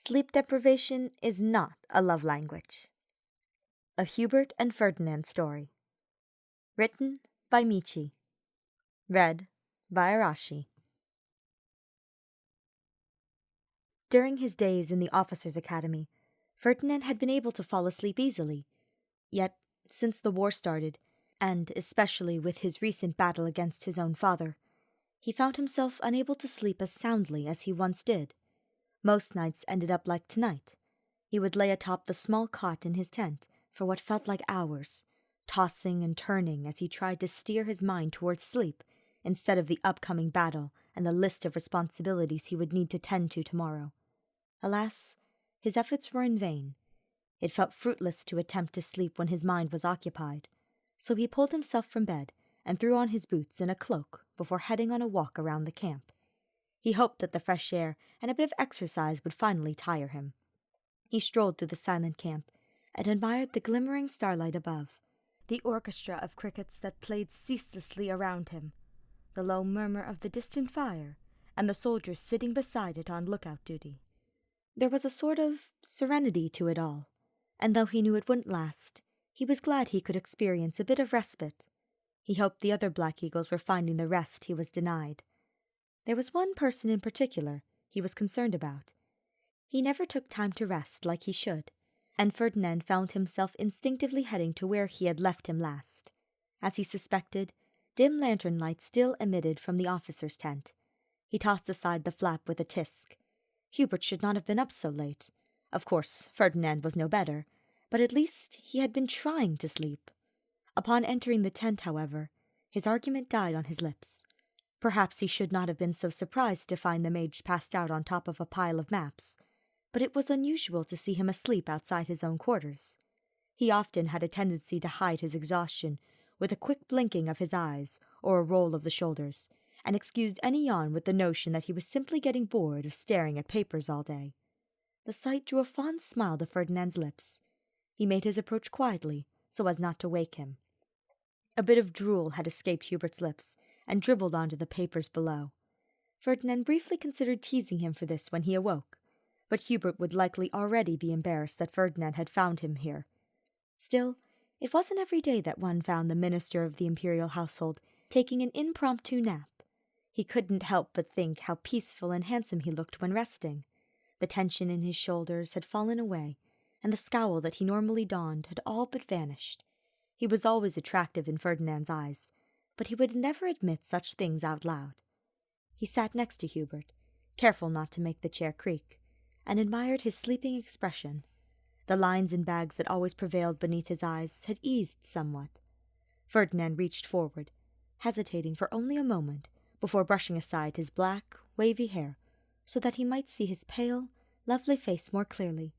Sleep deprivation is not a love language. A Hubert and Ferdinand story. Written by Michi. Read by Arashi. During his days in the officers' academy, Ferdinand had been able to fall asleep easily. Yet, since the war started, and especially with his recent battle against his own father, he found himself unable to sleep as soundly as he once did. Most nights ended up like tonight. He would lay atop the small cot in his tent for what felt like hours, tossing and turning as he tried to steer his mind towards sleep instead of the upcoming battle and the list of responsibilities he would need to tend to tomorrow. Alas, his efforts were in vain. It felt fruitless to attempt to sleep when his mind was occupied, so he pulled himself from bed and threw on his boots and a cloak before heading on a walk around the camp. He hoped that the fresh air and a bit of exercise would finally tire him. He strolled through the silent camp and admired the glimmering starlight above, the orchestra of crickets that played ceaselessly around him, the low murmur of the distant fire, and the soldiers sitting beside it on lookout duty. There was a sort of serenity to it all, and though he knew it wouldn't last, he was glad he could experience a bit of respite. He hoped the other Black Eagles were finding the rest he was denied. There was one person in particular he was concerned about. He never took time to rest like he should, and Ferdinand found himself instinctively heading to where he had left him last. As he suspected, dim lantern light still emitted from the officer's tent. He tossed aside the flap with a tisk. Hubert should not have been up so late. Of course, Ferdinand was no better, but at least he had been trying to sleep. Upon entering the tent, however, his argument died on his lips. Perhaps he should not have been so surprised to find the mage passed out on top of a pile of maps, but it was unusual to see him asleep outside his own quarters. He often had a tendency to hide his exhaustion with a quick blinking of his eyes or a roll of the shoulders, and excused any yawn with the notion that he was simply getting bored of staring at papers all day. The sight drew a fond smile to Ferdinand's lips. He made his approach quietly, so as not to wake him. A bit of drool had escaped Hubert's lips and dribbled onto the papers below. Ferdinand briefly considered teasing him for this when he awoke, but Hubert would likely already be embarrassed that Ferdinand had found him here. Still, it wasn't every day that one found the minister of the Imperial Household taking an impromptu nap. He couldn't help but think how peaceful and handsome he looked when resting. The tension in his shoulders had fallen away, and the scowl that he normally donned had all but vanished. He was always attractive in Ferdinand's eyes, but he would never admit such things out loud. He sat next to Hubert, careful not to make the chair creak, and admired his sleeping expression. The lines and bags that always prevailed beneath his eyes had eased somewhat. Ferdinand reached forward, hesitating for only a moment before brushing aside his black, wavy hair so that he might see his pale, lovely face more clearly.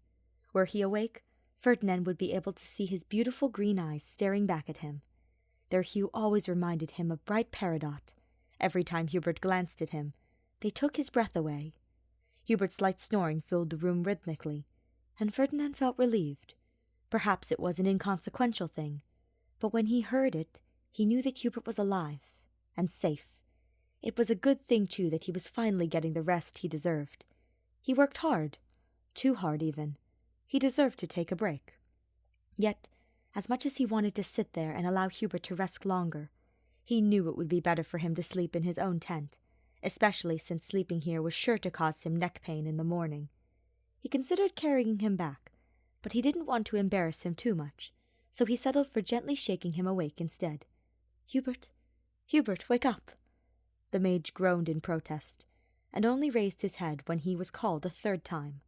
Were he awake, Ferdinand would be able to see his beautiful green eyes staring back at him. Their hue always reminded him of bright peridot. Every time Hubert glanced at him, they took his breath away. Hubert's light snoring filled the room rhythmically, and Ferdinand felt relieved. Perhaps it was an inconsequential thing, but when he heard it, he knew that Hubert was alive and safe. It was a good thing, too, that he was finally getting the rest he deserved. He worked hard, too hard even. He deserved to take a break. Yet, as much as he wanted to sit there and allow Hubert to rest longer, he knew it would be better for him to sleep in his own tent, especially since sleeping here was sure to cause him neck pain in the morning. He considered carrying him back, but he didn't want to embarrass him too much, so he settled for gently shaking him awake instead. Hubert, wake up!" The mage groaned in protest, and only raised his head when he was called a third time.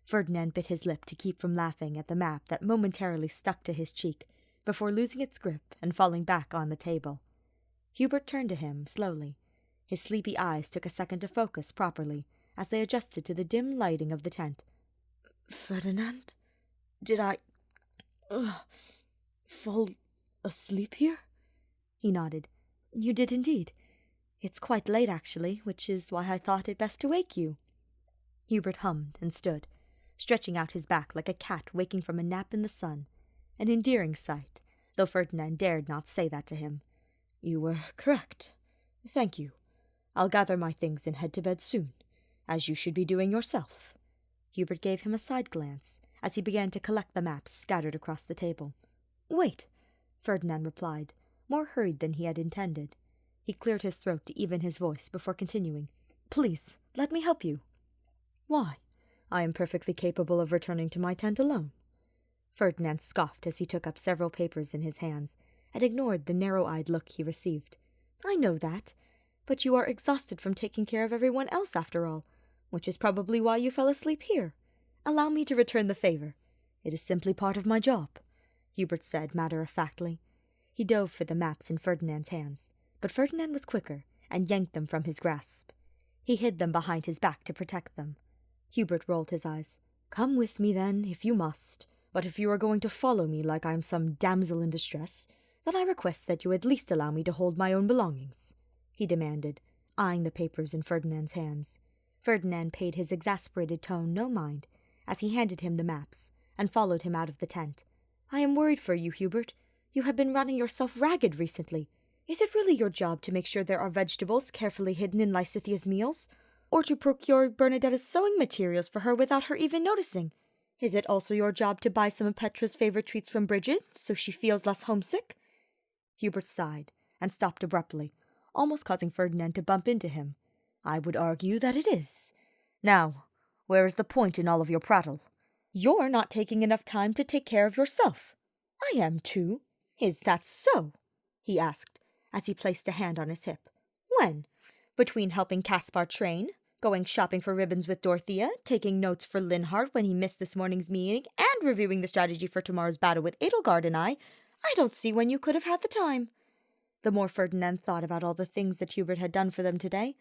Ferdinand bit his lip to keep from laughing at the map that momentarily stuck to his cheek before losing its grip and falling back on the table. Hubert turned to him slowly. His sleepy eyes took a second to focus properly as they adjusted to the dim lighting of the tent. "Ferdinand, did I fall asleep here?" He nodded. "You did indeed. It's quite late, actually, which is why I thought it best to wake you." Hubert hummed and stood, stretching out his back like a cat waking from a nap in the sun, an endearing sight, though Ferdinand dared not say that to him. "You were correct. Thank you. I'll gather my things and head to bed soon, as you should be doing yourself." Hubert gave him a side glance as he began to collect the maps scattered across the table. "Wait," Ferdinand replied, more hurried than he had intended. He cleared his throat to even his voice before continuing. "Please, let me help you." "Why? I am perfectly capable of returning to my tent alone." Ferdinand scoffed as he took up several papers in his hands and ignored the narrow-eyed look he received. "I know that, but you are exhausted from taking care of everyone else after all, which is probably why you fell asleep here. Allow me to return the favor. It is simply part of my job," Hubert said matter-of-factly. He dove for the maps in Ferdinand's hands, but Ferdinand was quicker and yanked them from his grasp. He hid them behind his back to protect them. Hubert rolled his eyes. "Come with me, then, if you must. But if you are going to follow me like I am some damsel in distress, then I request that you at least allow me to hold my own belongings," he demanded, eyeing the papers in Ferdinand's hands. Ferdinand paid his exasperated tone no mind as he handed him the maps and followed him out of the tent. "I am worried for you, Hubert. You have been running yourself ragged recently. Is it really your job to make sure there are vegetables carefully hidden in Lysithia's meals? Or to procure Bernadetta's sewing materials for her without her even noticing? Is it also your job to buy some of Petra's favorite treats from Bridget, so she feels less homesick?" Hubert sighed and stopped abruptly, almost causing Ferdinand to bump into him. "I would argue that it is. Now, where is the point in all of your prattle? You're not taking enough time to take care of yourself. I am too. Is that so?" he asked, as he placed a hand on his hip. "When? Between helping Caspar train, going shopping for ribbons with Dorothea, taking notes for Linhart when he missed this morning's meeting, and reviewing the strategy for tomorrow's battle with Edelgard and I don't see when you could have had the time." The more Ferdinand thought about all the things that Hubert had done for them today,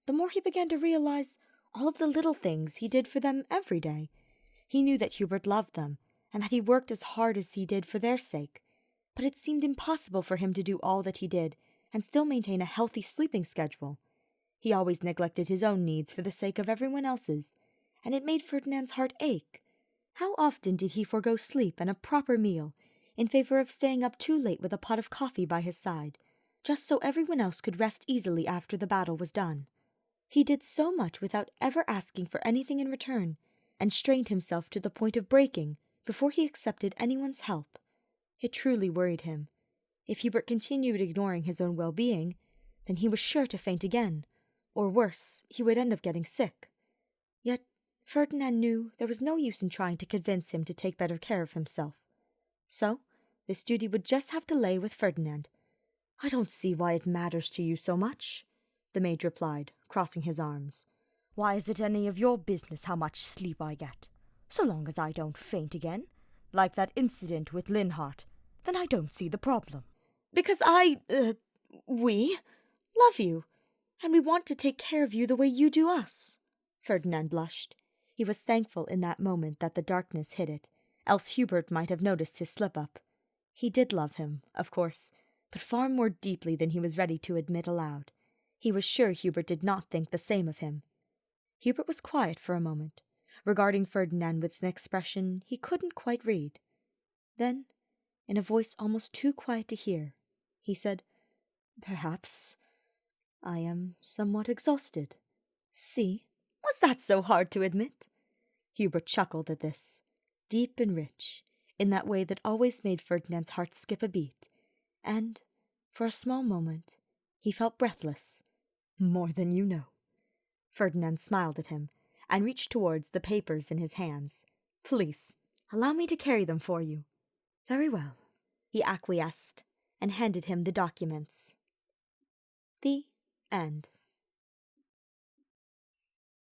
the more he began to realize all of the little things he did for them every day. He knew that Hubert loved them, and that he worked as hard as he did for their sake. But it seemed impossible for him to do all that he did and still maintain a healthy sleeping schedule. He always neglected his own needs for the sake of everyone else's, and it made Ferdinand's heart ache. How often did he forego sleep and a proper meal in favor of staying up too late with a pot of coffee by his side, just so everyone else could rest easily after the battle was done? He did so much without ever asking for anything in return, and strained himself to the point of breaking before he accepted anyone's help. It truly worried him. If Hubert continued ignoring his own well-being, then he was sure to faint again, or worse, he would end up getting sick. Yet Ferdinand knew there was no use in trying to convince him to take better care of himself. So this duty would just have to lay with Ferdinand. "I don't see why it matters to you so much," the mage replied, crossing his arms. "Why is it any of your business how much sleep I get? So long as I don't faint again, like that incident with Linhart, then I don't see the problem." "Because we love you, and we want to take care of you the way you do us." Ferdinand blushed. He was thankful in that moment that the darkness hid it, else Hubert might have noticed his slip-up. He did love him, of course, but far more deeply than he was ready to admit aloud. He was sure Hubert did not think the same of him. Hubert was quiet for a moment, regarding Ferdinand with an expression he couldn't quite read. Then, in a voice almost too quiet to hear, he said, "Perhaps I am somewhat exhausted." "See? Was that so hard to admit?" Hubert chuckled at this, deep and rich, in that way that always made Ferdinand's heart skip a beat, and, for a small moment, he felt breathless. "More than you know." Ferdinand smiled at him and reached towards the papers in his hands. "Please, allow me to carry them for you." "Very well," he acquiesced and handed him the documents. The end.